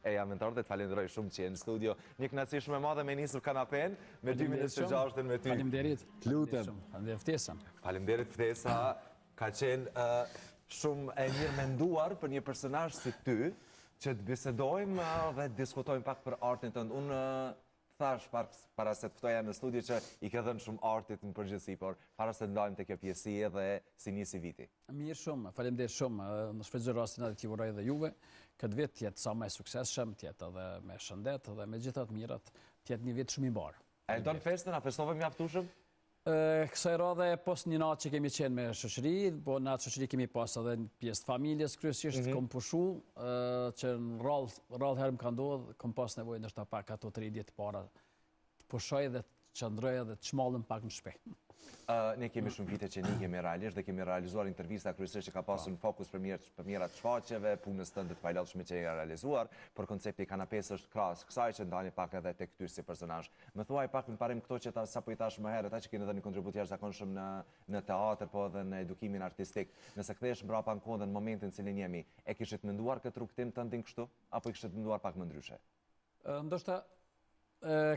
E jam mentor dhe të falenderoj shumë që në studio. Një kënaqësi shumë e madhe me nisur kanapen me 2 minutë të gjashtën me ty. Faleminderit. Lutem. Faleminderit ftesën. Faleminderit ftesa. Ka qenë shumë e mirë menduar për një personazh si ty që të bisedojmë dhe të diskutojmë pak për artin tënd. Unë thash para se të ftoja në studio që i ke dhënë shumë artit në përgjithësi, por para se të ndajmë te kjo pjesësie dhe si nisi viti. Mirë shumë, faleminderit shumë. Në shfrytëzoj rastin edhe t'ju uroj edhe juve këtë vit të jetë sa më i suksesshëm, të jetë edhe me shëndet dhe me gjitha të mirat, të jetë një vit shumë i mbar. A e don festën, a festove mjaftueshëm? Kësaj radhe pos një natë që kemi qenë me shoqëri, po në atë shoqëri kemi pas edhe një pjesë të familjes kryesisht, kom pushu, që në rrallë herë më ka ndodhur, kom pas nevojë ndoshta pak ato 3 ditë para të pushoj dhe të qëndroj dhe të çmallem pak në shtëpi. Ne kemi shumë vite që ne kemi realisht dhe kemi realizuar intervista kryesisht që ka pasur në fokus për mirat shfaqjeve, punës tënde të pajllatshme që e ka realizuar, por koncepti i kanapes është krahas kësaj që ndani pak edhe tek ty si personazh. Më thuaj pak në parim këto që sapo i thash më herët, ata që keni dhënë një kontribut jashtëzakonshëm në teatr, po edhe në edukimin artistik. Nëse kthehesh mbrapa në kohën, në momentin në cilin jemi, e kishit menduar këtë rrugtim tëndin kështu apo i kishit menduar pak më ndryshe? Ndoshta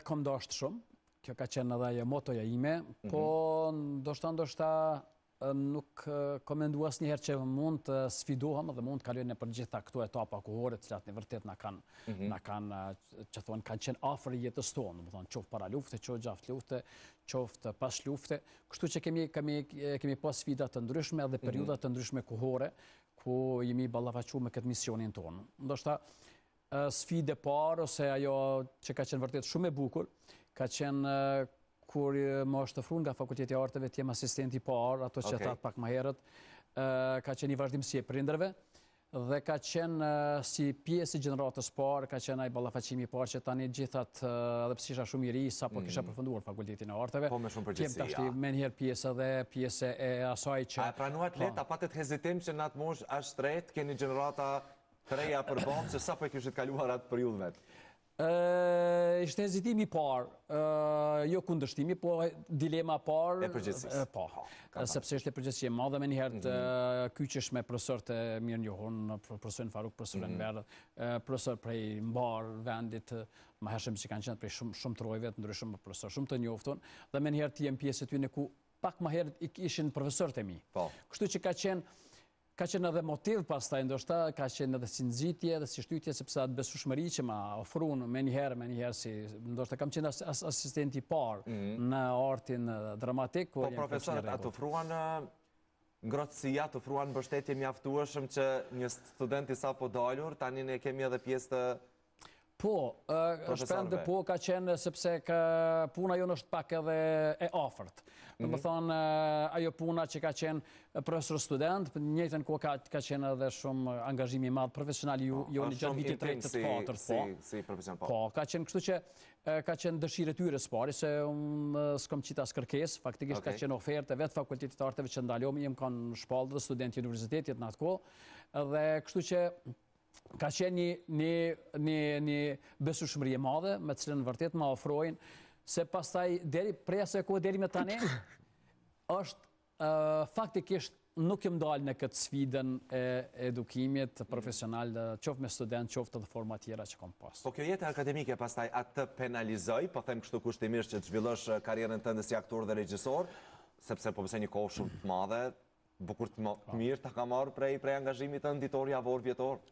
kam dashur shumë. Kjo ka qenë edhe ajo motoja ime, po ndoshta nuk kam menduar asnjëherë që mund të sfidohem dhe mund të kaloj nëpër gjitha këto etapa kohore të cilat në vërtet na kanë që thonë kanë qenë afër jetës tonë, domethënë qoftë para lufte, qoftë gjatë lufte, qoftë pas lufte, kështu që kemi pas sfida të ndryshme dhe periudha të ndryshme kohore ku jemi ballafaqur me këtë misionin tonë. Ndoshta sfidë e parë ose ajo që ka qenë vërtet shumë e bukur, ka qenë kur më është ofruar nga Fakulteti i Arteve të jem asistenti i parë, ato që thatë pak më herët, ka qenë një vazhdimsi e prindërve dhe ka qenë si pjesë e gjeneratës parë, ka qenë ai ballafaqimi i parë që tani gjithat edhe pse isha shumë i ri sapo kisha përfunduar Fakultetin e Arteve. Po me shumë përgjegjësi. Kem tash menjëherë pjesë e asaj që a pranuat lehtë, a patët hezitim që në atë moshë as tretë keni gjenerata të reja për ballë, se sapo e kishit kaluar atë periudhë vet? Ishte hezitimi i parë, jo kundërshtimi, po dilema parë. E përgjithësisë. Po, sepse ishte përgjithësi e madhe, menjëherë të kyqesh me profesorët e mirënjohur, profesorin Faruk, profesorin Berë, profesor prej mbar vendit, më hershëm që kanë qenë prej shumë trojve të ndryshëm, profesor shumë të njoftun, dhe menjëherë të jem pjesë e tyre ku pak më herët ishin profesorët e mi. Kështu që ka qenë edhe motiv pastaj, ndoshta ka qenë edhe si nxitje dhe si shtytje, sepse atë besueshmëri që ma ofruan menjëherë si ndoshta kam qenë asistenti i parë në artin dramatik. Po profesorët atë ofruan ngrohtësia, të ofruan mbështetje mjaftueshëm që një student i sapo dalur, tani ne kemi edhe pjesë të po, shpende po ka qenë sepse puna jonë është pak edhe e afërt. Do të thonë ajo puna që ka qenë profesor student, në njëjtën kohë ka qenë edhe shumë angazhim i madh profesional jo në gjatë vitit 3 të 4, si profesion po. Po, ka qenë kështu që ka qenë dëshirë e tyre së pari, se unë s'kam qita s'kërkesë, faktikisht ka qenë ofertë vetë Fakultetit të Arteve që ndalom, jem kanë shpallë dhe studenti universitetit në atë kohë, dhe kështu që ka qenë një besueshmëri e madhe, me cilën vërtet më ofrojnë, se pastaj prej asaj kohe deri me tani, është faktikisht nuk jam dalë në këtë sfidën e edukimit profesional, qoftë me student, qoftë edhe forma tjera që kam pas. Po kjo jetë akademike pastaj atë penalizoj, po them kështu kushtimisht që të zhvillosh karrierën tënde si aktor dhe regjisor, sepse po besoj një kohë shumë të madhe, bukur të mirë ta ka marrë prej angazhimit të ditor, javor, vjetor.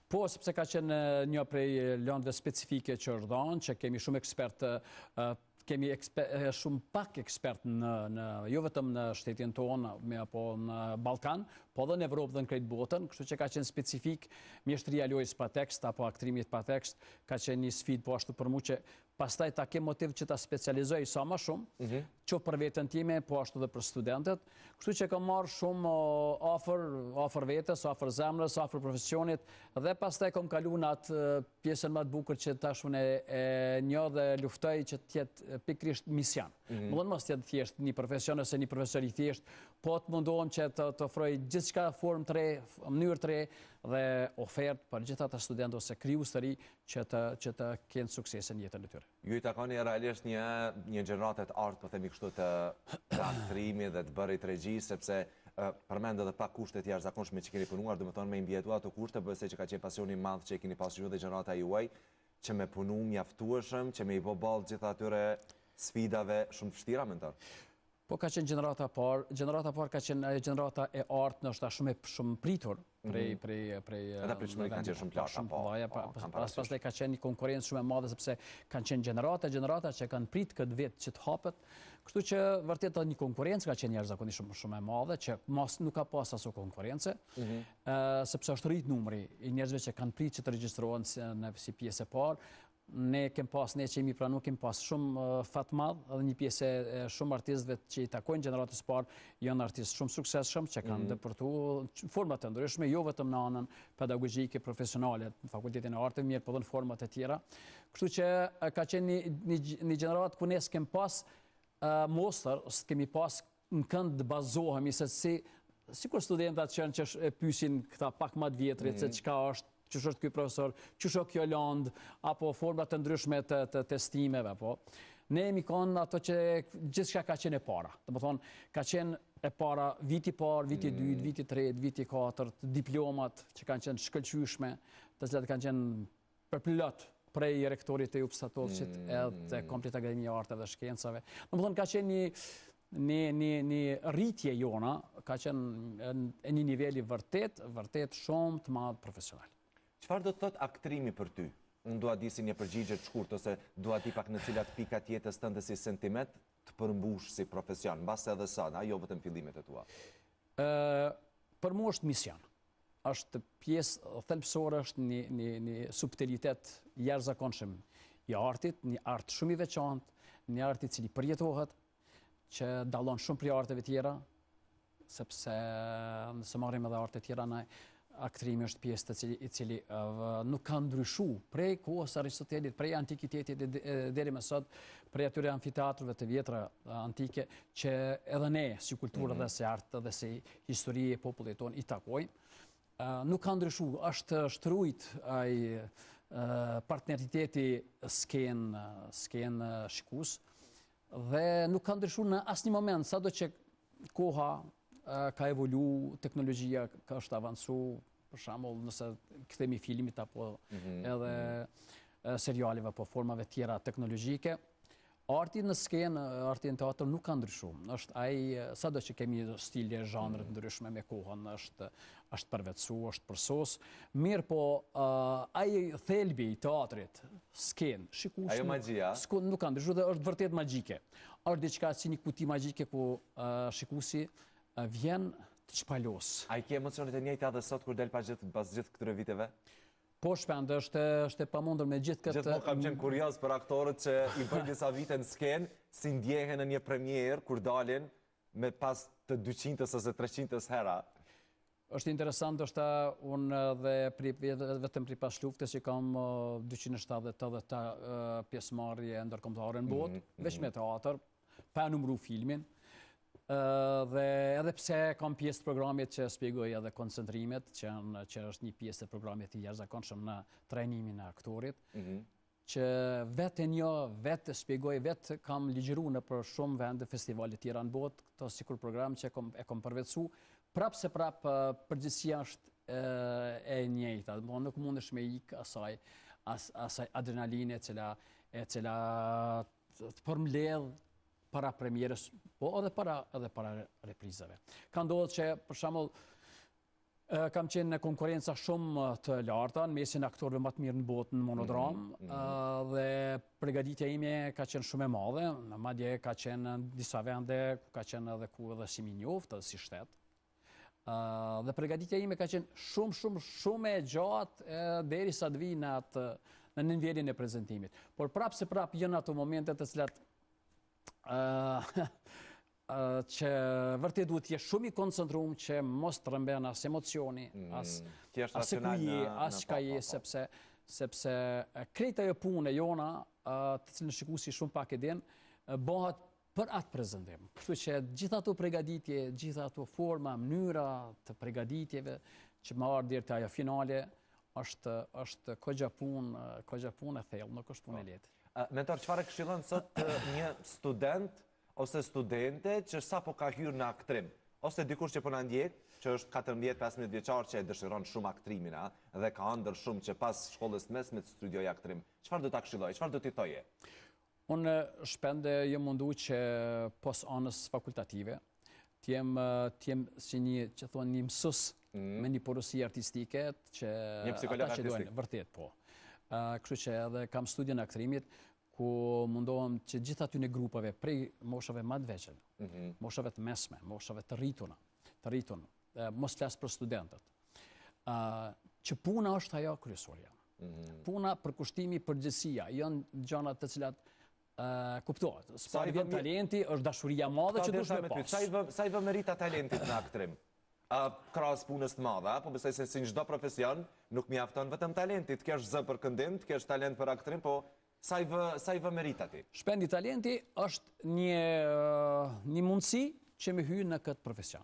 Po, sepse ka qenë një prej lëndëve specifike që është dhënë, që kemi shumë ekspert, kemi shumë pak ekspert jo vetëm në shtetin tonë, apo në Ballkan, po edhe në Evropë dhe në krejt botën, kështu që ka qenë specifik mjeshtria lojës pa tekst apo aktrimit pa tekst, ka qenë një sfidë po ashtu për mua që pastaj ta kem motiv që ta specializoj sa më shumë, që për veten time, po ashtu dhe për studentët. Kështu që kam marrë shumë afër vetes, afër zemrës, afër profesionit, dhe pastaj kam kaluar në atë pjesën më të bukur që tash unë e njoh dhe luftoj që të jetë pikërisht mision. Mund mos të jetë thjesht një profesion ose një profesor i thjesht, po të mundohem që të ofroj gjithçka formë të re, mënyrë të re dhe ofertë për gjithë ata studentë ose krijues të ri që të kenë suksesin në jetën e tyre. Ju i takoni realisht një gjeneratë të artë, po themi kështu, të aktrimit dhe të bërit regji, sepse përmend edhe pak kushtet jashtëzakonshme që keni punuar, domethënë me mbjetu ato kushte, besoj që ka qenë pasioni i madh që keni pasur ju dhe gjenerata juaj, që me punu mjaftueshëm, që me i bë ballë gjithë atyre sfidave shumë të vështira mentor. Po ka qenë gjenerata parë. Gjenerata parë ka qenë gjenerata e artë, nështë shumë pritur prej Edhe pritshmëri kanë qenë shumë të larta, po. Pastaj ka qenë një konkurrencë shumë e madhe sepse kanë qenë gjenerata që kanë prit këtë vit që të hapet. Kështu që vërtet një konkurrencë ka qenë jashtëzakonisht shumë e madhe, që mos nuk ka pas aso konkurrencë, sepse është rrit numri i njerëzve që kanë prit që të regjistrohen si pjesë e parë. Ne që jemi pranu, kem pas shumë fat madh, edhe një pjesë e shumë artistëve që i takojnë gjeneratës parë, janë artistë shumë suksesshëm që kanë depërtuar format të ndryshme, jo vetëm në anën pedagogjike, profesionale, në Fakultetin e Arteve, mirë po edhe në format e tjera. Kështu që ka qenë një gjeneratë ku ne s'kem pas mostër, s'kemi pas në kënd të bazohemi se sikur studentat që pyesin këta pak më të vjetrit se çka është, qësh është ky profesor, qësh është kjo landë, apo format të ndryshme të testimeve, po. Ne jemi kanë ato që gjithçka ka qenë e para. Domethënë, ka qenë e para viti parë, viti dytë, viti tretë, viti katërt, diplomat që kanë qenë shkëlqyeshme, të cilat kanë qenë përplot prej rektorit të Jupstatovcit edhe Komplet Akademia e Arteve dhe Shkencave. Domethënë, ka qenë një rritje jona, ka qenë e një niveli vërtet shumë të madh profesional. Çfarë do të thotë aktrimi për ty? Unë dua di si një përgjigje të shkurtë ose dua di pak në cilat pikat jetës tënde si sentiment të përmbush si profesion, mbase edhe sa, jo vetëm fillimet e tua. Për mua është mision. Është pjesë thelbësore, është një subtilitet jashtëzakonshëm i artit, një art shumë i veçantë, një art i cili përjetohet, që dallon shumë prej arteve tjera, sepse nëse marrim edhe arte tjera aktrimi është pjesë i cili nuk ka ndryshu prej kohës Aristotelit, prej antikitetit deri më sot, prej atyre amfiteatrëve të vjetra antike, që edhe ne, si kulturë dhe si artë dhe si histori e popullit tonë, i takojmë. Nuk ka ndryshu, është shtrujt ai partneriteti skenë shikus, dhe nuk ka ndryshu në asnjë moment, sado që koha ka evolu, teknologjia ka është avancu, për shembull nëse kthemi filmit apo edhe serialeve apo formave tjera teknologjike, arti në skenë, arti në teatr nuk ka ndryshuar. Është ai sado që kemi stile, zhanre të ndryshme me kohën, është përvetësu, është përsos. Mirë po, ai thelbi i teatrit, skenë, shikues, ajo magjia, nuk ka ndryshuar dhe është vërtet magjike. Është diçka si një kuti magjike ku shikuesi vjen të shpalos. A i ke emocionet e njëjta dhe sot kur del pas gjithë këtyre viteve? Po shpend, është e pamundur me gjithë këtë... Gjithmonë kam qenë kurioz për aktorët që i bëjnë disa vite në skenë, si ndjehen në një premierë kur dalin me pas të 200 ose 300 hera. Është interesant, është unë dhe vetëm pri pas luftës që kam 270 pjesëmarrje ndërkombëtare në botë, veç me teatr, pa numëru filmin. Dhe edhe pse kam pjesë të programit që shpjegoj edhe koncentrimet, që është një pjesë të programit i jashtëzakonshëm në trajnimin e aktorit, që vetë shpjegoj, vetë kam ligjëru në për shumë vende festivalit tjera në botë, këto sikur program që e kom përvetësu, prapë se prapë përgjithësia është e njëjta, nuk mundesh me ikë asaj adrenaline e cila të përmbledh para premierës, po edhe para reprizave. Ka ndodhur që, për shembull, kam qenë në konkurenca shumë të larta, në mesin e aktorëve më të mirë në botë në monodram, dhe përgatitja ime ka qenë shumë e madhe, madje ka qenë në disa vende, ka qenë edhe ku edhe si minjoft, edhe si shtet. Dhe përgatitja ime ka qenë shumë e gjatë derisa të vi në nivelin e prezantimit. Por prapë se prapë janë ato momente të cilat që vërtet duhet të jesh shumë i koncentruar që mos të rrëmben as emocioni, as kujie, as çkaje, sepse krejt ajo punë jona, të cilën shikuesi shumë pak e din, bëhet për atë prezantim. Kështu që gjithë ato përgatitje, gjithë ato forma, mënyra të përgatitjeve që më ardhi deri te ajo finale, është kogja punë e thellë, nuk është punë e lehtë. Mentor, çfarë këshillon sot një student ose studente që sapo ka hyrë në aktrim, ose dikush që po na ndjek, që është 14-15 vjeçar që e dëshiron shumë aktrimin, dhe ka ëndër shumë që pas shkollës mesme të studiojë aktrim. Çfarë do ta këshilloj? Çfarë do t'i thoje? Unë shpende jë mundu që pos anës fakultative, t'jem si që thonë një mësus me një porosi artistike, që një psikolog ata që artistik. dojnë, vërtet po. Kështu që edhe kam studien e aktrimit, ku mundohem që gjithë aty në grupave, prej moshave ma të veqen, moshave të mesme, moshave të rritun, mos flasë për studentët, që puna është ajo kryesorja. Puna, përkushtimi, përgjësia, janë gjanat të cilat kuptohet. S'pari vjen talenti, është dashuria madhe që dush me pas. Sa i vë merita talentit në aktrim? Krahas punës të madhe, po besoj se si në çdo profesion nuk mjafton vetëm talenti, të kesh zë për këndim, të kesh talent për aktrim, po sa i vë merita ti? Shpendi talenti është një mundësi që me hyjë në këtë profesion.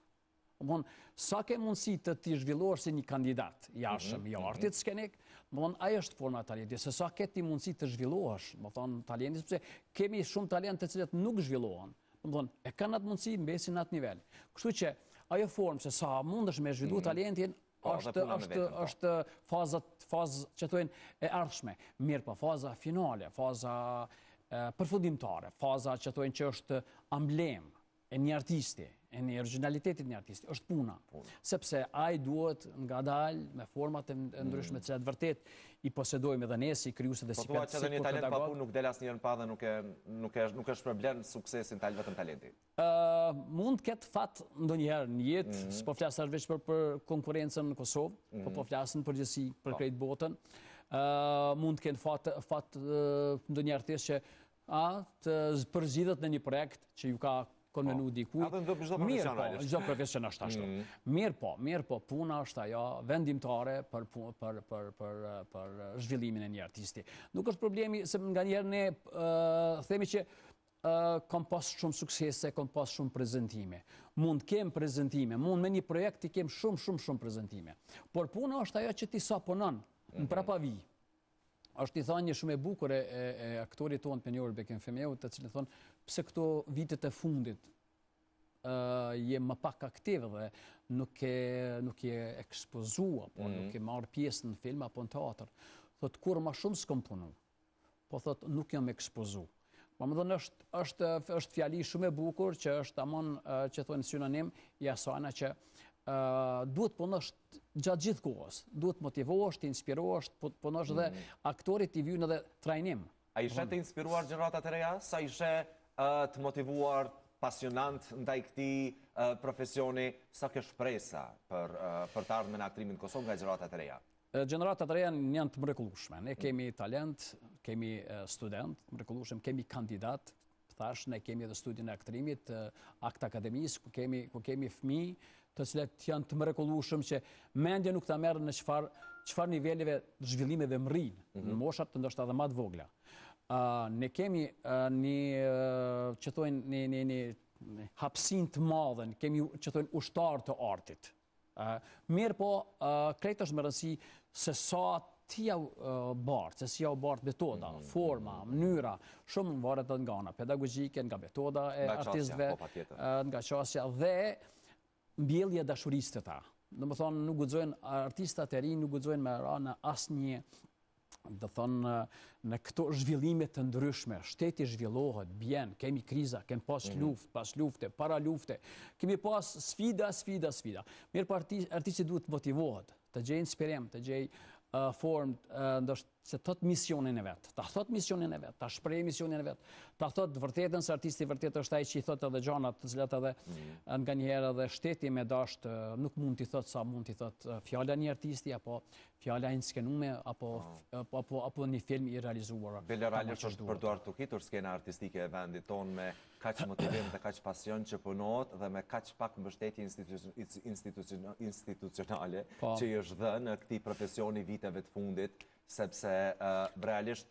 Sa ke mundësi të ti zhvillosh si një kandidat jashëm i artit skenik, ajo është forma e talentit, se sa ke ti mundësi të zhvillohesh, talentit, sepse kemi shumë talent të cilët nuk zhvillohen, e kanë atë mundësi mbesin në atë nivel. Kështu që ajo formë se sa mundesh me zhvillu talentin, është fazë që tojnë e ardhshme. Mirë pa, faza finale, faza përfundimtare, faza që tojnë që është amblem e një artisti, e një originalitetit një artisti, është puna. Sepse ai duhet nga dalë me format e ndryshme të cilat vërtet i posedojmë edhe ne si krijues dhe si pedagog. Po thua që edhe një talent pa punë nuk del asnjëherë në pa dhe nuk është problem suksesin vetëm talenti. Mund të ketë fat ndonjëherë në jetë, s'po flas vetëm për konkurrencën në Kosovë, po flas në përgjithësi për krejt botën. Mund të kenë fat ndonjë artist që të përzgjidhet në një projekt që ju ka konvenu diku. Çdo profesion është ashtu. Mirë po, puna është ajo vendimtare për zhvillimin e një artisti. Nuk është problemi, se nga njerë ne themi që kam pas shumë suksese, kam pas shumë prezentime. Mund kem prezentime, mund me një projekt i kem shumë prezentime. Por puna është ajo që ti sa punon, në prapavi. Është i thonë një shumë e bukur e aktorit tonë Penjor Bekenfemeu, të cilë thonë, pse këto vitet e fundit je më pak aktiv dhe nuk je ekspozua, po nuk je marrë pjesë në film apo në teatr. Thotë, kur ma shumë s'kom punu, po thotë, nuk jam ekspozu. Po më thonë, është fjali shumë e bukur, që është amon, që thonë synonim, i asana që duhet punosh gjatë gjithë kohës, duhet motivohesh, të inspirohesh, punosh dhe aktorit t'i vjën edhe trajnim. A ishe të inspiruar gjeneratat e reja? Sa ishe të motivuar, pasionant ndaj këtij profesioni? Sa ke shpresa për të ardhmen në aktrimin në Kosovë nga gjeneratat e reja? Gjeneratat e reja janë të mrekullueshme. Ne kemi talent, kemi student të mrekullueshëm, kemi kandidat, thash, ne kemi edhe studion e aktrimit, akt akademis, ku kemi fëmijë të cilët janë të mrekullueshëm që mendja nuk ta merr në çfarë nivelive zhvillimeve mrin, në moshat të ndoshta edhe më të vogla. Ne kemi që thonë një hapësinë të madhe, kemi që thonë ushtar të artit. Mirë po, krejt është më rëndësi se sa ti jau bartë, se si jau bartë metoda, forma, mënyra, shumë varet nga ana pedagogjike, nga metoda e artistëve, nga qasja dhe mbjellje dashurisë të ta. Dhe më thonë, nuk guxojnë artistat e rinj, nuk guxojnë me ra në asnjë, dhe thonë, në këto zhvillimet të ndryshme, shteti zhvillohet, bjen, kemi kriza, kemi pas lufte, para lufte, kemi pas sfida. Mirë pa artisti duhet motivohet, të gjej inspirim, të gjej formë, se thot misionin e vetë, ta shpreh misionin e vetë, ta thot vërtetën se artisti vërtet është ai që i thot edhe gjanat të cilat edhe nga njëherë edhe shteti me dasht nuk mund t'i thot sa mund t'i thot fjala një artisti, apo fjala inskenume, apo një film i realizuar. Bele realisht është përduar të kitur skena artistike e vendit tonë me kaq motivim dhe kaq pasion që punohet dhe me kaq pak mbështetje institucionale që i është dhënë këtij profesioni viteve të fundit, sepse realisht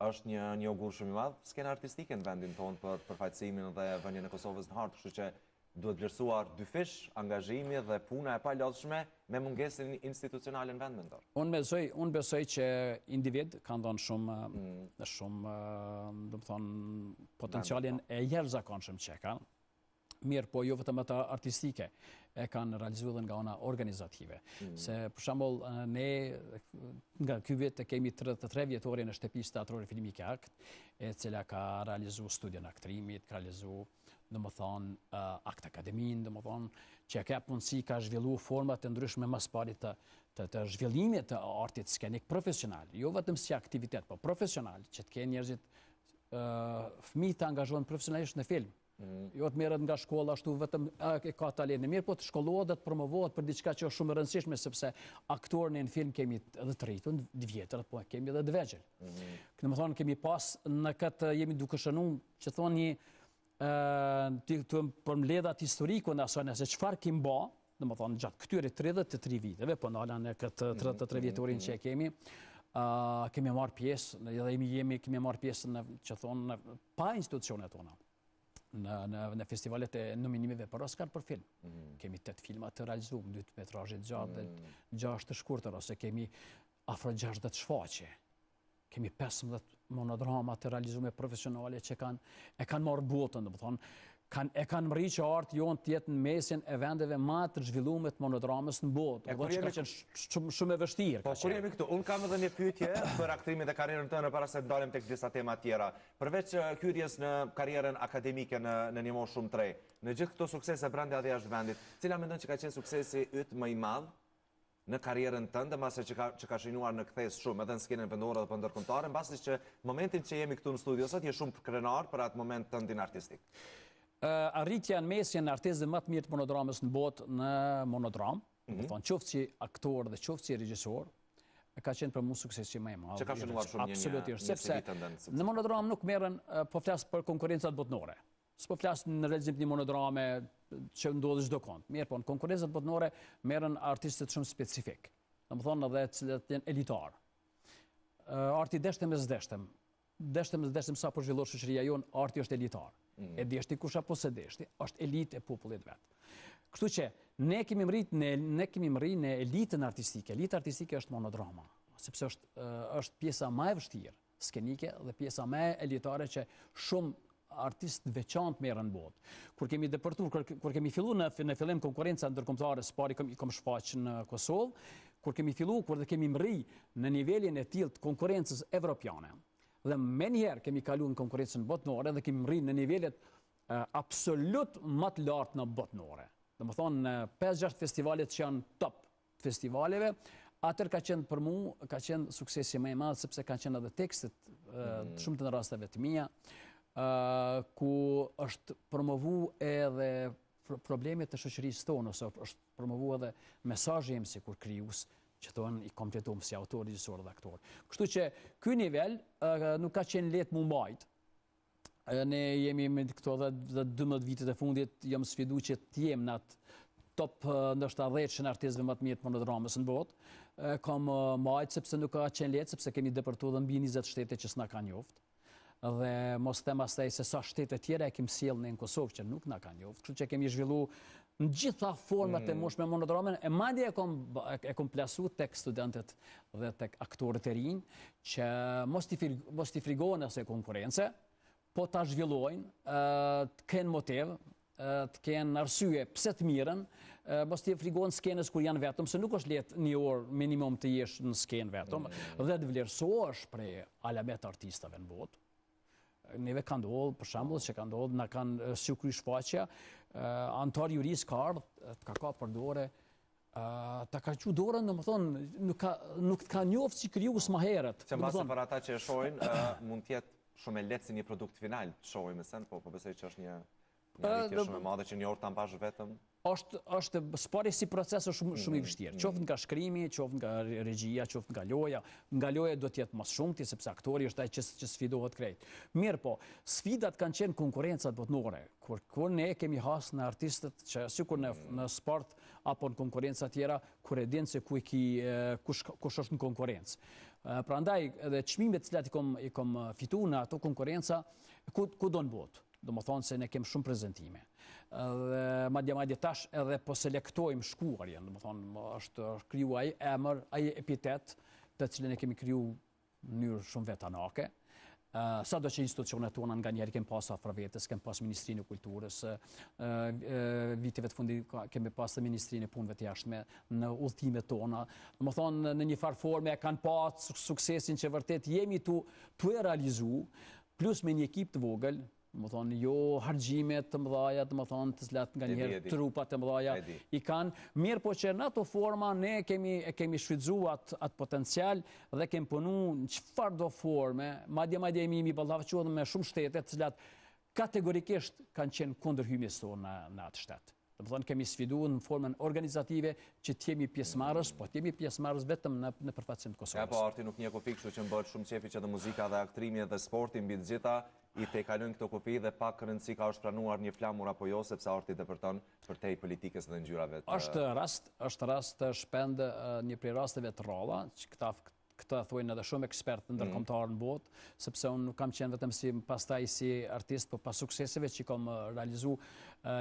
është një augur shumë i madh skena artistike në vendin tonë për përfaqësimin dhe vënien e Kosovës në hartë, kështu që duhet vlerësuar dyfish angazhimi dhe puna e palodhshme me mungesën institucionale në vendin tonë. Unë besoj që individ kanë dhënë shumë, do të thonë, potencialin e jashtëzakonshëm që kanë. mirë po jo vetëm ata artistike, e kanë realizuar dhe nga ona organizative. Se për shembull ne nga ky vit kemi 33 vjetorin e shtëpisë teatrore filmike Akt, e cila ka realizuar studion aktrimit, ka realizuar domethënë Akt Akademin, domethënë që ka mundësi ka zhvilluar forma të ndryshme mas pari të zhvillimit të artit skenik profesional, jo vetëm si aktivitet, po profesional, që të kenë njerëzit fëmijë të angazhohen profesionalisht në film. Jo të merret nga shkolla ashtu vetëm e ka talent mirë, po të shkollohet dhe të promovohet për diçka që është shumë e rëndësishme, sepse aktorë në film kemi edhe të rritur, të vjetër, po kemi edhe të vegjël. Domethënë kemi pas në këtë jemi duke shënuar që thoni për mbledhat historiku në asaj nëse çfarë kim bë, domethënë gjatë këtyre 33 viteve, po ndala në këtë 33 vjetorin që e kemi, kemi marrë pjesë, edhe kemi marrë pjesë në që thonë pa institucionet tona. Në festivalet e nominimeve për Oscar për film. Kemi 8 filma të realizuar, 2 metrazhe të gjatë dhe 6 të shkurtër, ose kemi afro 60 shfaqje. Kemi 15 monodrama të realizuar profesionale që e kanë marrë botën, domethënë e kanë mri që arti jonë të jetë në mesin e vendeve më të zhvilluara të monodramës në botë. Që ka qenë shumë e vështirë. Po, kur jemi këtu, unë kam edhe një pyetje për aktrimin dhe karrierën tënde para se të dalim tek disa tema tjera. Përveç kyetjes në karrierën akademike në një moshë shumë të re, në gjithë këto suksese brenda dhe jashtë vendit, cila mendon që ka qenë suksesi yt më i madh në karrierën tënde, mbasi që ka shinuar në kthes shumë edhe në skenën vendore dhe ndërkombëtare, mbasi që momentin që jemi këtu në studio sot je shumë krenar për atë moment tëndin artistik. Arritja në mesin e artistëve më të mirë të monodramës në botë në monodram, qoftë si aktor dhe qoftë si regjisor, ka qenë për mua suksesi më i madh. Që ka shënuar shumë një sepse në monodram nuk merren, po flas për konkurrencat botënore. S'po flas në realizim të një monodrame që ndodhet çdo kont. Mirë, po në konkurrencat botënore merren artistë shumë specifik. Domethënë edhe cilët janë elitar. Arti deshtëm e s'deshtëm. Deshtëm sa po zhvillohet shoqëria jonë, arti është elitar. E deshti kush apo se deshti, është elitë e popullit vet. Kështu që ne kemi mri në elitën artistike. Elita artistike është monodrama, sepse është pjesa më e vështirë skenike dhe pjesa më elitare që shumë artistë veçantë merren në botë. Kur kemi depërtuar, kur kemi filluar në fillim konkurrenca ndërkombëtare, s'pari kom shfaq në Kosovë, kur kemi filluar, kur dhe kemi mri në nivelin e tillë të konkurrencës evropiane. Dhe menjëherë kemi kaluar në konkurrencën botënore dhe kemi rrinë në nivelet absolut më të lartë në botënore. Domethënë në 5-6 festivalet që janë top festivaleve, atër ka qenë për mua, ka qenë suksesi më i madh sepse kanë qenë edhe tekstet shumë të rasteve të mia, ku është promovu edhe problemet të shoqërisë tonë, ose është promovu edhe mesazhi im si kur krijues, që thonë i kompletuam si autor, regjisor dhe aktor. Kështu që ky nivel nuk ka qenë lehtë mu mbajt. Ne jemi me këto dhe 12 vitet e fundit, jam sfidu që t'jem në atë top ndoshta 10 artistëve më të mirë të monodramës në botë. Kam mbajt sepse nuk ka qenë lehtë, sepse kemi depërtuar dhe mbi 20 shtete që s'na kanë njoft. Dhe mos them asaj se sa shtete tjera e kemi sjellë në Kosovë që nuk na kanë njoft. Kështu që kemi zhvilluar në gjitha format e moshme monodramën, e madje e kom plasu tek studentët dhe tek aktorët e rinj, që mos t'i frigohen asaj konkurrence, po ta zhvillojnë, të kenë motiv, të kenë arsye pse të mirën, mos t'i frigohen skenës kur janë vetëm, se nuk është lehtë një orë minimum të jesh në skenë vetëm, dhe të vlerësohesh prej alamet artistave në botë. Neve ka ndodhur, për shembull, që ka ndodhur, na kanë sukry shfaqja, antar juris ka ardhur, ka ka për dore, ta ka qu dorën, domethënë, nuk ka njoftë si krijues më herët. Që mbase për ata që e shohin, mund të jetë shumë e lehtë si një produkt final, shohim me sen, po besoj që është një arritje shumë e madhe që një orë ta mbash vetëm. Është s'pari si proces është shumë i vështirë. Qoftë nga shkrimi, qoftë nga regjia, qoftë nga loja. Nga loja do të jetë më shumti sepse aktori është ai që sfidohet krejt. Mirë po, sfidat kanë qenë konkurrencat botënore. Kur ne kemi hasë në artistët që sikur në sport apo në konkurrenca tjera, kur e din se kush është në konkurrencë. Prandaj edhe çmimet të cilat i kom fituar në ato konkurrenca, ku do në botë. Do më thonë se ne kemë shumë prezentime. Madje tash edhe po selektojmë shkuarjen, do më thonë është kriju ai epitet të cilën e kemi kriju në mënyrë shumë vetanake, Sa do që institucionet tona nga njerë kemë pas afra vetës, kemë pas Ministrinë e Kulturës, viteve të fundi kemi pas të Ministrinë e Punëve të jashtme në udhëtimet tona. Më thonë, në një farë forme kanë pas suksesin që vërtet jemi tu e realizu, plus me një ekip të vogël, më thonë, jo hargjimet të mëdhaja, më thonë, të cilat nga njerë trupat të mëdhaja i kanë, mirë po që në ato forma ne kemi shfrytzu atë potencial dhe kemi punu në qëfar do forme, madje jemi ballafaqohet me shumë shtete të cilat kategorikisht kanë qenë kundër hymjes tonë në atë shtet. Dhe më thonë, kemi sfidu në formën organizative që t'jemi pjesëmarrës, po t'jemi pjesëmarrës vetëm në përfaqësim të Kosovës. Po Arti nuk një kufi, kështu që më bëhet shumë qefi që dhe muzika dhe aktrimi dhe sporti mbi të gjitha i te kalojnë këto kufi dhe pak rëndësi ka është pranuar një flamur apo jo, sepse Arti depërton për te i politikës dhe ngjyrave të... Është rast shpend një prej rasteve të rralla, që këta thujnë edhe shumë ekspertë ndërkombëtar në botë, sepse unë nuk kam qenë vetëm pastaj si artist, por pas sukseseve që kam realizu,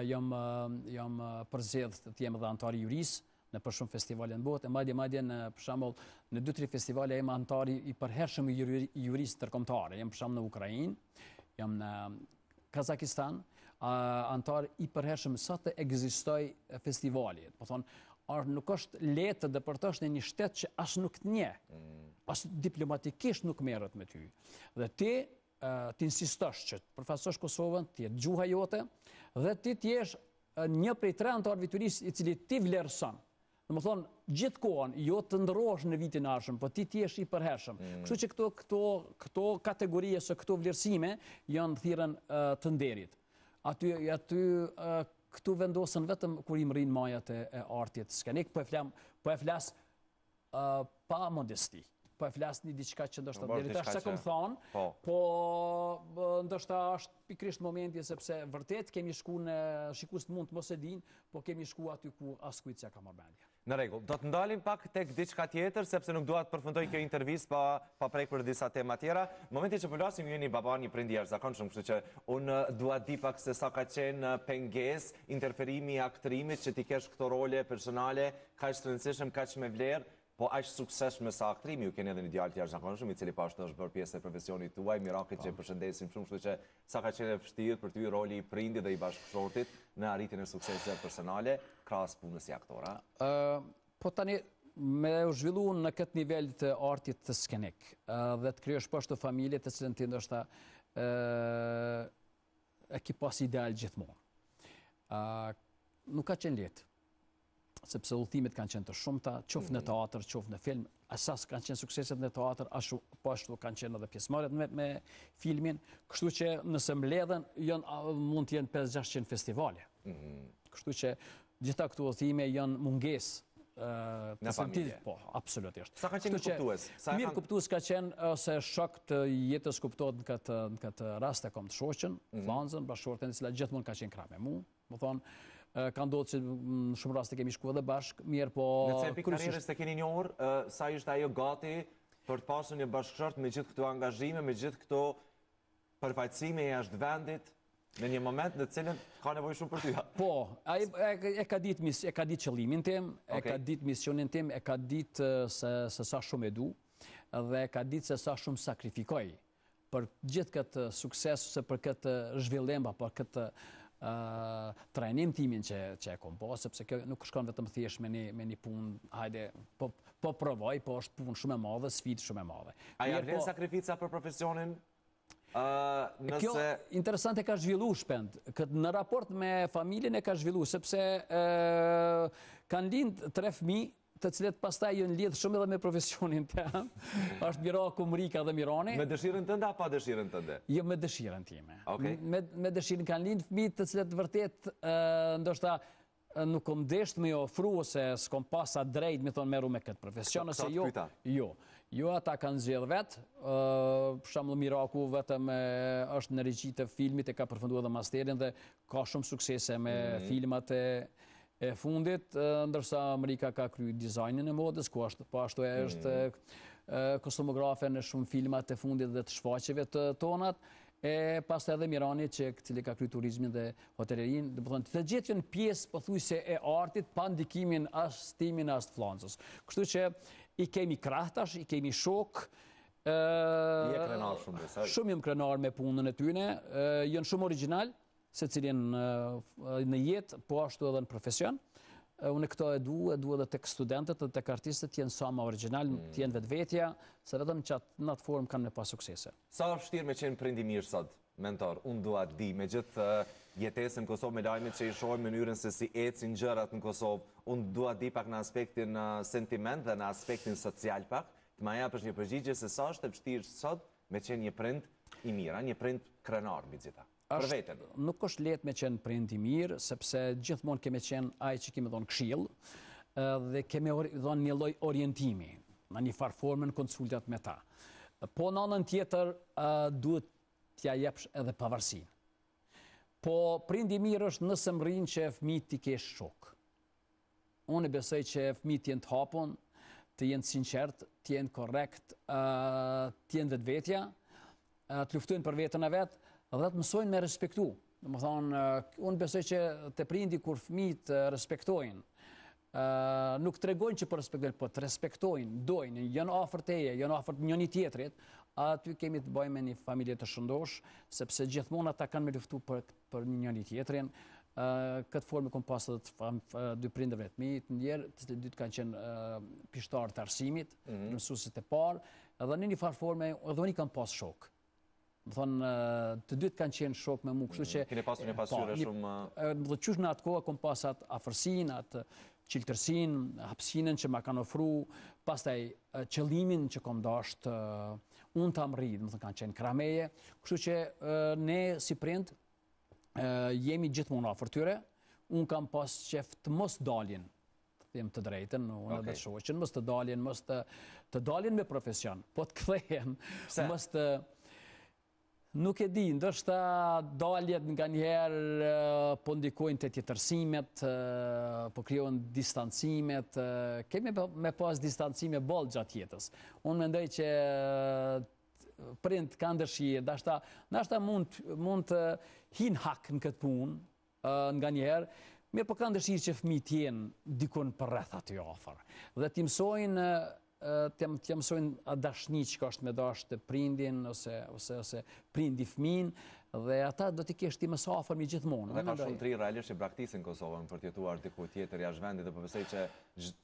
jam përzgjedh të jem edhe antar i juris në për shumë festivale në botë, e madje në për shembull në 2-3 festivale jam antar i përhershëm i juris ndërkombëtare, jam për shembull në Ukrainë, jam në Kazakistan, antar i përhershëm sa të ekzistoj festivali. Po thonë, nuk është lehtë të depërtosh në një shtet që as nuk të nje, as diplomatikisht nuk merret me ty. Dhe ti insistosh që të përfaqësosh Kosovën, të jetë gjuha jote, dhe ti t'jesh një prej 3 antarëve të juris i cili ti vlerëson. Dhe më thonë, gjithë kohën, jo të ndrosh në vitin arshëm, po ti t'jesh i përhershëm. Kështu që këto kategorie së këto vlerësime janë thirrën të nderit. Aty këtu vendosën vetëm kur i mrin majat e artit skenik, po e flas pa modesti. Po e flas një diçka që ndoshta deri tash se kam thonë, po ndoshta është pikërisht momenti sepse vërtet kemi shku në shikues të mund të mos e dinë, po kemi shku aty ku askujt s'ja ka marrë mendje. Në rregull, do të ndalim pak tek diçka tjetër sepse nuk dua të përfundoj kjo intervistë pa prek për disa tema tjera. Në momentin që po flasim ju jeni baba një prind i jashtëzakonshëm, kështu që unë dua di pak se sa ka qenë pengesë, interferimi i aktrimit që ti kesh këto role personale, kaq të rëndësishëm, kaq me vlerë, po aq suksesshëm sa aktrimi, ju keni edhe një djalë të jashtëzakonshëm i cili pashtu është bërë pjesë e profesionit tuaj, mirakit që e përshëndesim shumë, kështu që sa ka qenë e vështirë për ty roli i prindit dhe i bashkëshortit në arritjen e sukseseve personale, krahas punës si aktora. Po tani me u zhvillu në këtë nivel të artit të skenik dhe të krijosh poshtë familje të cilën ti ndoshta e ki pas ideal gjithmonë. Nuk ka qenë lehtë, sepse udhëtimet kanë qenë të shumta, qoftë në teatr, qoftë në film, asas kanë qenë sukseset në teatr, po ashtu kanë qenë edhe pjesëmarrjet me filmin, kështu që nëse mbledhen mund të jenë 500-600 festivale. Kështu që gjitha këto udhëtime janë mungesë në familje. Po, absolutisht. Sa ka qenë kuptues? Mirë kuptues ka qenë ose shok të jetës kuptohet në këtë rast e kam të shoqën, vllazën, bashkëshorten e cila gjithmonë ka qenë krah me mua, më thonë ka ndodhur që në shumë raste kemi shkuar edhe bashk, mirë po... Në cepi karrierës të keni njohur, sa ishte ajo gati për të pasur një bashkëshort me gjithë këto angazhime, me gjithë këto përfaqësime jashtë vendit, në një moment në cilën ka nevojë shumë për ty. Po, e ka ditë qëllimin tim, e ka ditë misionin tim, e ka ditë se sa shumë e du, dhe e ka ditë se sa shumë sakrifikoj për gjithë këtë sukses, ose për këtë zhvillim, për këtë trajnim timin që e kom po, sepse kjo nuk shkon vetëm thjesht me një punë, hajde, po provoj, po është punë shumë e madhe, sfidë shumë e madhe. A ja vlen sakrifica për profesionin? Kjo interesante ka zhvillu shpend, në raport me familjen e ka zhvillu, sepse kanë lind 3 fëmijë, të cilët pastaj janë lidhë shumë edhe me profesionin tim. Është Miraku, Mrika dhe Mirani. Me dëshirën tënde apo pa dëshirën tënde? Jo, me dëshirën time. Me dëshirën kanë lind fëmijë të cilët vërtet ndoshta nuk kom desht me ofru ose s'kom pasa drejt me thonë meru me këtë profesion, ose jo, ata kanë zgjedhur vetë. Për shembull Miraku vetëm është në regji të filmit, e ka përfunduar edhe masterin dhe ka shumë suksese me filmat e fundit, ndërsa Amerika ka kryer dizajnin e modës, ku po ashtu është kostumografe në shumë filmat e fundit dhe të shfaqjeve të tonat, e pastaj edhe Mirani që cili ka kryer turizmin dhe hotelerin, do të thonë të gjithë janë pjesë pothuajse e artit pa ndikimin as timin as të vllazës. Kështu që i kemi krahtash, i kemi shok, shumë besoj. Shumë jam krenar me punën e tyne, janë shumë original, se cilin në jetë, po ashtu edhe në profesion. Unë këto e du edhe tek studentët dhe tek artistët jenë sa më original, t'jenë vetvetja, se vetëm që në atë formë kanë me pas suksese. Sa vështirë me qenë prindi mirë sot, mentor, unë dua të di, me gjithë jetesën në Kosovë, me lajmet që i shohim, mënyrën se si ecin gjërat në Kosovë, unë dua të di pak në aspektin sentiment dhe në aspektin social pak, të ma japësh një përgjigje se sa është e vështirë sot me qenë një prind i mirë, një prind krenar mbi gjitha. Për veten. Nuk është lehtë me qenë prind i mirë, sepse gjithmonë kemi qenë ai që kemi dhënë këshill dhe kemi dhënë një lloj orientimi, në një farë formën konsultat me ta. Po në anën tjetër duhet t'ja jepsh edhe pavarësinë. Po prindi i mirë është nëse mrin që fëmijët t'i kesh shok. Unë besoj që fëmijët jenë të hapun, të jenë sinqert, të jenë korrekt, të jenë vetvetja, të luftojnë për veten e vet, dhe të mësojnë me respektu. Unë besoj që të prindi kur fëmijët respektojnë, nuk të regojnë që për respektojnë, po të respektojnë, dojnë, janë afër teje, janë afër njëri tjetrit, aty kemi të bëjmë me një familje të shëndosh, sepse gjithmonë ata kanë me luftu për njëri tjetrin. Këtë formë kom pas edhe dy prindërve të mi, të njerë, të dytë kanë qenë pishtarë të arsimit, mësuesit e parë, edhe në një farë forme edhe unë i kam pas shok. Më thonë, të dytë kanë qenë shok me mu, kështu që... Keni pasur një pasyre shumë... Dhe qysh në atë kohë, kom pas atë afërsin, atë qiltërsin, hapsinën që ma kanë ofru, pastaj qëllimin që kom dasht, unë të amrit, më thonë, kanë qenë krameje, kështu që ne si prind, jemi gjithmonë afër tyre, unë kam pas qef të mos daljen, të jem të drejten, unë edhe shoqen, mos të daljen, mos të daljen me profesion, po të kthehen, mos të... Nuk e di, ndoshta daljet nga njerë po ndikojnë të tjetërsimet, po kryohen distancimet, kemi me pas distancime bollë gjatë jetës. Unë mendoj që prind kanë dëshirë, ndoshta mund të hinë hak në këtë punë nga njerë, mirë po kanë dëshirë që fëmijët jenë dikun për rreth aty afër. Dhe t'i mësojnë dashni që ka është me dashtë të prindin ose prindi fëmin, dhe ata do t'i kesh t'i mëso afër mi gjithmonë. Dhe ka shumë tri realisht që braktisin Kosovën për t'jetuar diku tjetër jashtë vendit dhe përvesej që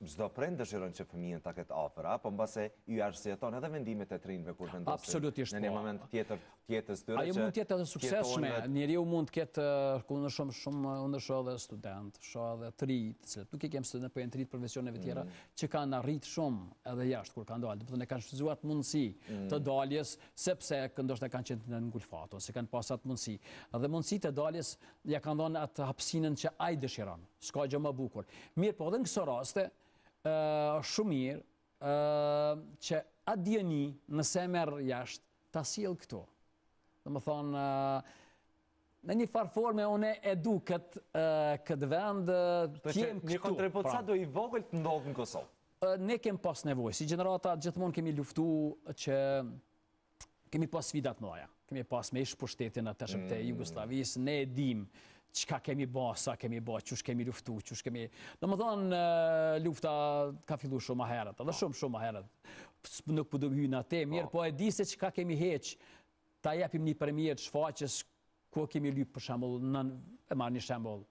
çdo prind dëshiron që fëmijën ta ketë afër, po mbase ju arsyeton edhe vendimet e trinjve kur vendosin në një moment tjetër tjetës tyre. Ajo mund të jetë edhe suksesshme, njeriu mund të ketë unë shoh edhe student, shoh edhe të rinj, cilët nuk i kem student, po janë të rinj profesioneve tjera që kanë arrit shumë edhe jashtë kur kanë dalë, do të thonë kanë shfrytzuar mundësi të daljes sepse ndoshta kanë qenë në ngulfat ose kanë pas atë mundësi. Dhe mundësitë e daljes ja kanë dhënë atë hapësinën që ai dëshiron. S'ka gjë më bukur. Mirë, po edhe në këto raste shumë mirë që atë dieni nëse merr jashtë ta sjell këtu. Domethënë në një farë forme unë e du këtë vend t'jem këtu. Një kontribut sa do i vogël të ndodhë në Kosovë? Ne kem pas nevojë. Si gjenerata gjithmonë kemi luftu që kemi pas sfidat mëdha. Kemi pas me ish pushtetin atë të Jugosllavisë, ne e dim çka kemi bë, sa kemi bë, çush kemi luftu, çush kemi... Domethënë lufta ka filluar shumë më herët, edhe shumë më herët. Nuk po do hyjnë atë, mirë, po e di se çka kemi heq, ta japim një premier shfaqjes ku kemi lyp për shembull e marr një shembull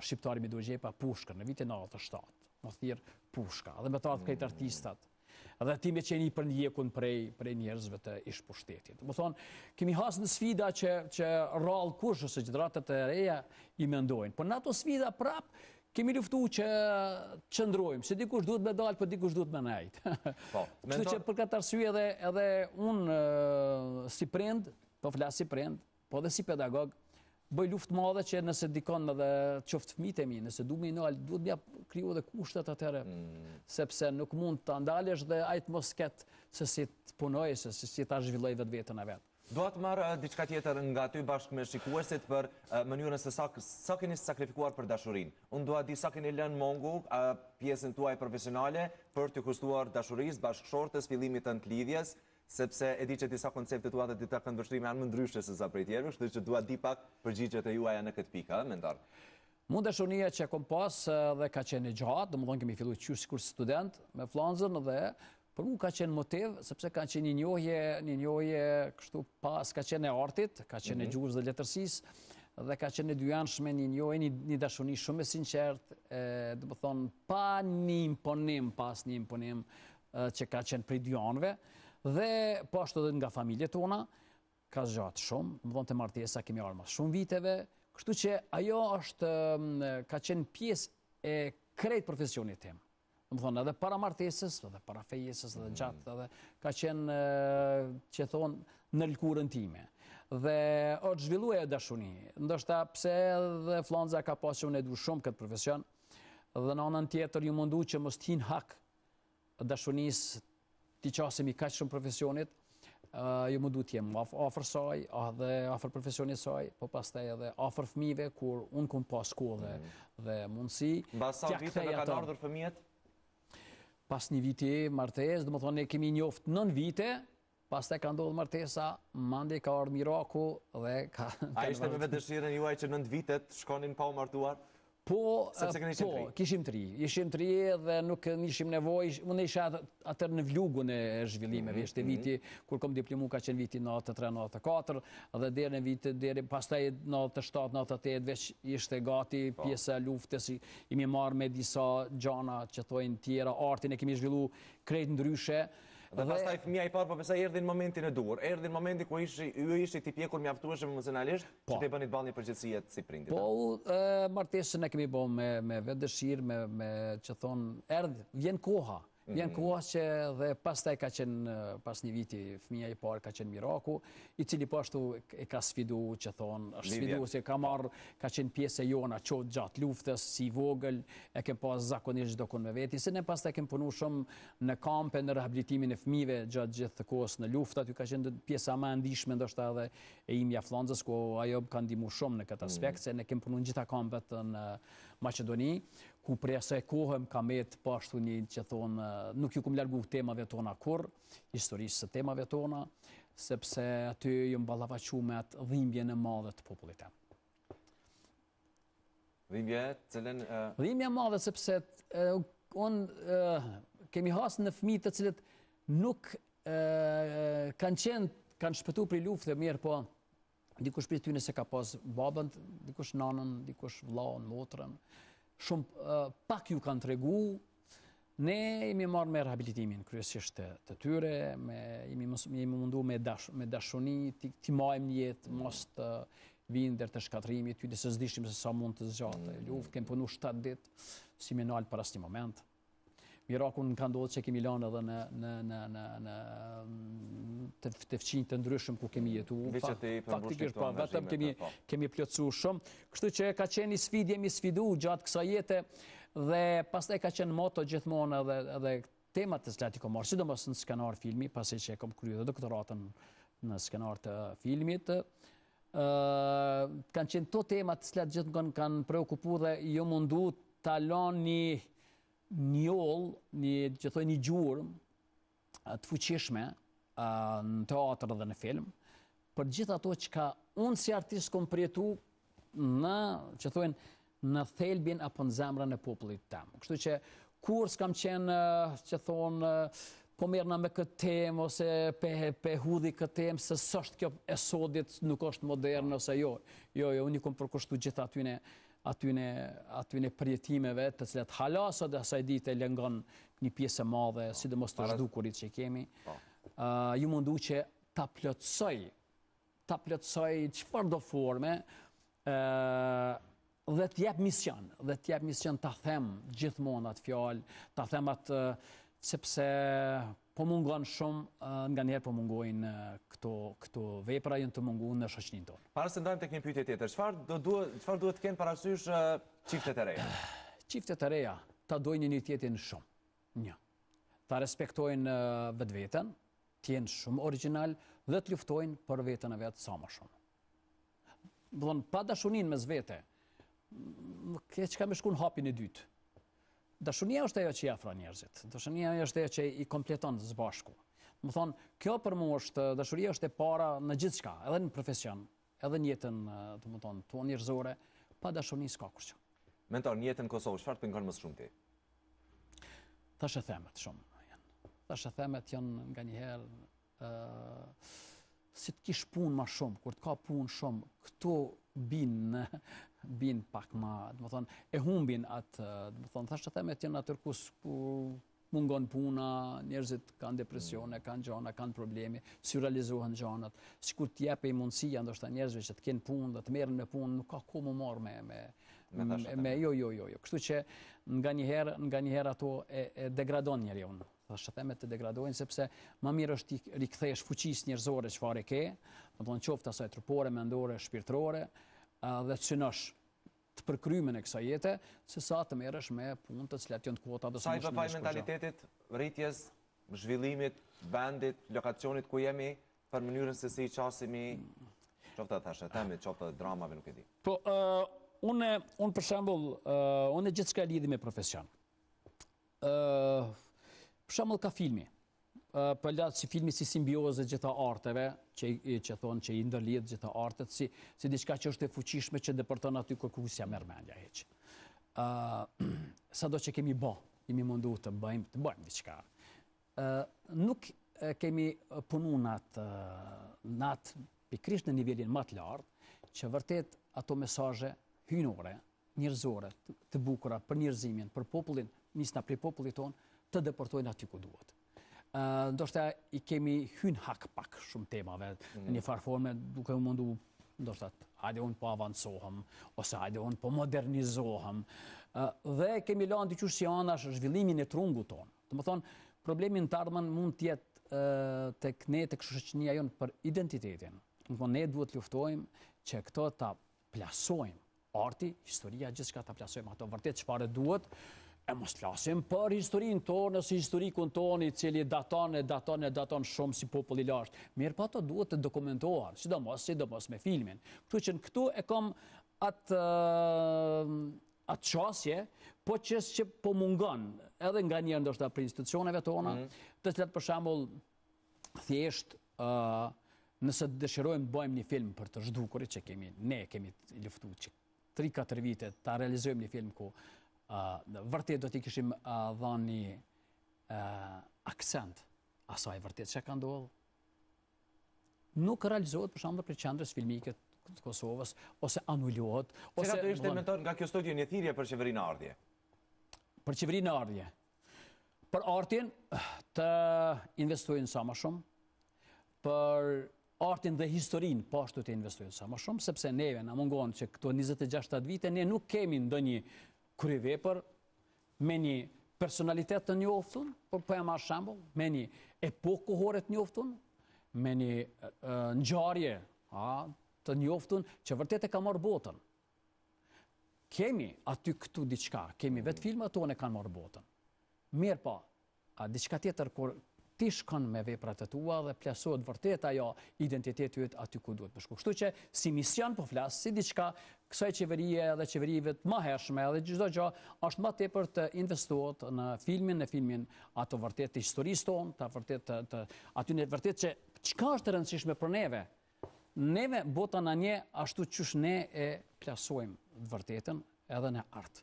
shqiptari me Duxhepa Pushkën në vitin 97. Më thirr Pushka, dhe me ta të këtë artistat. Dhe ti me qeni për njekun prej njerëzve të ish pushtetit. Më thonë, kemi hasë në sfida që rrallë kush ose gjeneratat e reja i mendojnë. Por në ato sfida prap, kemi luftu që qëndrojmë, se dikush duhet me dalë, për dikush duhet me nejtë. Kështu që për këtë arsye edhe unë si prind, po flasë si prind, po dhe si pedagog, bëj luftë madhe që nëse dikon edhe qoftë fëmijët e mi, nëse du me i nalë, duhet mja kriju edhe kushtet atëre, sepse nuk mund të ndalesh dhe ajtë mos ketë se si të punoj, se si ta zhvilloj vetë vetën e vetë. Do të marrë diçka tjetër nga ty bashkë me shikuesit për mënyrën se sa keni sakrifikuar për dashurin. Unë dua di sa keni lënë mongu pjesën tuaj profesionale për të kushtuar dashurisë, bashkëshortes, fillimit të lidhjes, sepse e di që disa konceptet tua dhe dita këndvështrime janë më ndryshe se sa prej tjerëve, kështu që dua di pak përgjigjet e juaja në këtë pikë, mentor. Mund dashuria që kom pas dhe ka qenë gjatë, domethënë kemi filluar qysh sikur student me Fllonzën dhe Për mu ka qenë motiv, sepse ka qenë një njohje kështu pas, ka qenë e artit, ka qenë e gjuhës dhe letërsisë, dhe ka qenë e dyanshme një njohje, një dashuni shumë e sinqert, dhe më thonë, pa një imponim, pas një imponim që ka qenë prej dyanëve, dhe po ashtu edhe nga familje tona, ka zgjatë shumë, më thonë të martesa kemi arë mas shumë viteve, kështu që ajo është, ka qenë pjesë e krejt profesionit tim. Më thonë, edhe para martesës, edhe para fejesës, edhe gjatë, edhe ka qenë, që thonë, në lëkurën time. Dhe është zhvillu e dashuni. Ndoshta pse edhe Flonza ka pasë që unë e du shumë këtë profesion, dhe në anën tjetër ju mundu që mos t'hin hak dashunisë t'i qasemi kaq shumë profesionit, ju mundu t'jem ofër saj, dhe ofër profesionit saj, po pastaj edhe ofër fëmijëve, kur unë kom pas kohë dhe mundësi. Mbas sa viteve kanë ardhur fëmijët? Pas një viti martes, dhe më thonë ne kemi njoftë 9 vite, pas të ka ndodhë martesa, mandi ka ardhë miraku dhe ka... A ishte me dëshirën juaj që 9 vitet shkonin pa u martuar? Po, kishim 3. Ishim 3 dhe nuk nishim nevoj, unë isha atër në vlugun e zhvillimeve, ishte viti, kur kom diplomu ka qenë viti 93-94, dhe deri në viti, pastaj 97-98, veç ishte gati pjesa luftës, imi marrë me disa gjana që thojnë tjera, artin e kemi zhvillu krejt ndryshe. Dhe pastaj fëmija i parë, po pësa erdhi në momentin e dur, erdhi në momentin ku ju ishte t'i pjekur mjaftueshëm emociονalisht, që t'i bënit ballë një përgjithësijet si prindit. Po, martesën e kemi bo me vetë dëshirë, me që thonë, erdhë, vjen koha që dhe pastaj ka qenë, pas një viti, fëmija i parë ka qenë miraku, i cili po ashtu e ka sfidu, që thonë, është sfidu, se ka qenë pjesë e jona, qotë gjatë luftës, si vogël, e kem pas zakonisht çdo kun me veti, se ne pastaj kem punu shumë në kampe, në rehabilitimin e fëmijëve gjatë gjithë kohës në luftat, ju ka qenë pjesa më e ndihshme ndoshta edhe e imja Flonzës, ku ajo ka ndihmu shumë në këtë aspekt, se ne kem punu në gjitha kampet në Maqedoni, ku prej asaj kohë më ka met po ashtu një që thonë, nuk ju kum largu temave tona kur, historisë së temave tona, sepse aty ju mballafaqu me atë dhimbjen e madhe të popullit tim. Dhimbje, cilën... Dhimbje e madhe sepse kemi hasë në fëmijë të cilët nuk kanë shpëtu prej lufte mirë, po dikush prej tyre se ka pas babën, dikush nanën, dikush vllaun, motrën. Shumë pak ju kanë tregu, ne jemi marrë me rehabilitimin kryesisht të tyre, jemi mundu me dashuni, t'i majmë një jetë, mos të vinë deri të shkatrimi, ty se s'dishim se sa mund të zgjatë luftë, kemi punu 7 ditë, si me nalë për asnjë moment. Miraku në ka ndodhë që kemi lanë edhe në të fqinjë të ndryshëm ku kemi jetu. Faktikisht, po, vetëm kemi plotësu shumë. Kështu që ka qenë një sfidje, jemi sfidu gjatë kësa jete, dhe pastaj ka qenë moto gjithmonë edhe temat të cilat i kom marrë, sidomos në skenar filmi, pasi që kom kryer edhe doktoratën në skenar të filmit. Kanë qenë to temat të cilat gjithmonë kanë preokupu dhe jo mundu ta lanë një gjurmë të fuqishme në teatr dhe në film, për gjithë ato që ka unë si artist kom përjetu në thelbin apo në zemrën e popullit tem. Kështu që kur s'kam qenë, që thonë, po merrna me këtë temë, ose pe hudhi këtë temë, se s'është kjo e sodit, nuk është modern, ose jo, unë i kom përkushtu gjithë atyne përjetimeve, të cilat hala sot dhe asaj dite lëngon një pjesë e madhe, sidomos të zhdukurit që kemi, ju mundu që ta plotësoj çfarë do forme, dhe t'jep mision ta them gjithmonë atë fjalë, ta them atë, sepse po mungon shumë, nga njerë po mungojnë këto vepra jënë të mungu në shoqërinë tonë. Para se ndajmë tek një pyetje tjetër, çfarë duhet të kenë parasysh çiftet e reja? Çiftet e reja ta dojnë një tjetrin shumë. Një, ta respektojnë vetveten, të jenë shumë origjinal dhe të luftojnë për veten e vet sa më shumë. Domthon pa dashurinë mes vete, çka më shkon hapin e dytë. Dashuria është ajo që i afron njerëzit. Dashuria është ajo që i kompleton së bashku. Më thonë, kjo për mua është, dashuria është e para në gjithë shka, edhe në profesion, edhe në jetën tonë njerëzore, pa dashuri s'ka kurçë. Mentor, në jetën Kosovë, çfarë të pengon më shumë ti? Tash e themet shumë. tash e themet janë nga njëherë si të kish punë ma shumë, kur të ka punë shumë, këto bin pak ma, dhe më thonë, e humbin atë, dhe më thonë, tash e themet janë atër ku mungon puna, njerëzit kanë depresione, kanë gjana, kanë probleme, surrealizohen gjanat, sikur t'jep e mundësia ndoshta njerëzve që të kenë punë dhe të merren me punë, nuk ka ku më marrë me jo. Kështu që nga njëherë ato e degradon njeriu. Tash themet të degradojnë sepse më mirë është t'i rikthesh fuqisë njerëzore çfarë ke, do të thonë qoftë asaj trupore, mendore, shpirtërore, dhe të synosh të përkrymën e kësaj jete, se sa të merresh me punë të cilat janë të kota dhe sa i përfaj mentalitetit, rritjes, zhvillimit, vendit, lokacionit ku jemi, për mënyrën se si qasimi, qoftë të thashe temit, qoftë të dramave, nuk e di. Po, unë për shembull, unë gjithçka lidhi me profesion. Për shembull ka filmi. Për latë si filmi si simbiozë gjitha arteve, që thonë që i ndërlidh gjitha artet, si diçka që është e fuqishme që depërton aty kërkusja mërmendja heq. Sa do që kemi jemi mundu të bëjmë diçka. Nuk kemi punu në atë pikrisht në nivelin më të lartë, që vërtet ato mesazhe hynore, njerëzore, të bukura për njerëzimin, për popullin, nisna prej popullit tonë, të deportojnë aty ku duhet. Ndoshta i kemi hyn hak pak shumë temave, në një farë forme duke u mundu, ndoshta hajde unë po avancohem, ose hajde unë po modernizohem, dhe kemi lanë diqysh si anash zhvillimin e trungut tonë. Të më thonë, problemin të ardhmen mund tjetë tek ne, tek shoqënia jonë për identitetin. Ne duhet luftojmë që këto ta plasojmë, arti, historia, gjithçka ta plasojmë ato vërtet çfarë duhet. E mos flasim për historinë tonë, ose historikun tonë, i cili daton shumë si popull i lashtë. Mirë pa ato duhet të dokumentohen, sidomos me filmin. Kështu që këtu e kam atë qasje, po që po mungon, edhe nga njerë ndoshta për institucioneve tona, të cilat për shembull thjesht nëse dëshirojmë të bëjmë një film për të zhdukurit që ne kemi luftuar që 3-4 vite ta realizojmë një film ku vërtet do t'i kishim dhënë një aksent asaj vërtet që ka ndodhur. Nuk realizohet për shembull për qendrës filmike të Kosovës, ose anulohet. Cilat do ishte mentor nga kjo studio një thirrje për qeverinë e ardhje? Për qeverinë e ardhje. Për artin të investojnë sa më shumë, për artin dhe historinë po ashtu të investojnë sa më shumë, sepse neve na mungon që këto 26 vite ne nuk kemi ndonjë kryevepër me një personalitet të njoftun, po e marr shembull, me një epokë kohore të njoftun, me një ngjarje të njoftun që vërtet e ka marrë botën. Kemi aty këtu diçka, kemi vetë filmat tonë e kanë marrë botën. Mirë po, diçka tjetër kur ti shkon me veprat e tua dhe plasohet vërtet ajo identiteti yt aty ku duhet të shkojë. Kështu që si mision po flas, si diçka kësaj qeverie dhe qeverive të mëhershme dhe çdo gjë është më tepër të investohet në filmin ato vërtet të historisë tonë, ta vërtet aty në vërtet që çka është e rëndësishme për neve. Neve bota na nje ashtu qysh ne e plasojmë të vërtetën edhe në art.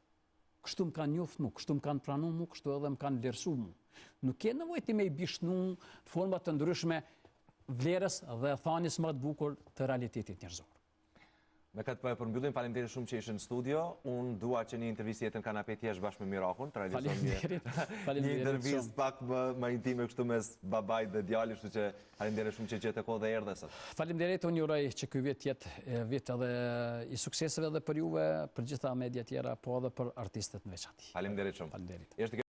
Kështu më kanë njoftë mu, kështu më kanë pranu mu, kështu edhe më kanë vlerësu mu. Nuk ke nevojë ti me i bishnu në forma të ndryshme vlerës dhe thanjes më të bukur të realitetit njerëzor. Me këtë po e përmbyllim, faleminderit shumë që ishe në studio. Unë dua që një intervistë jetën kanapé thjesht bashkë me Mirakun, të realizojmë një intervistë pak më intime kështu mes babait dhe djalit, kështu që faleminderit shumë që gjetë kohë dhe erdhe sot. Faleminderit, unë juroj që ky vit jetë vit edhe i sukseseve dhe për juve, për gjitha media tjera, po edhe për artistët në veçantë. Faleminderit shumë. Faleminderit.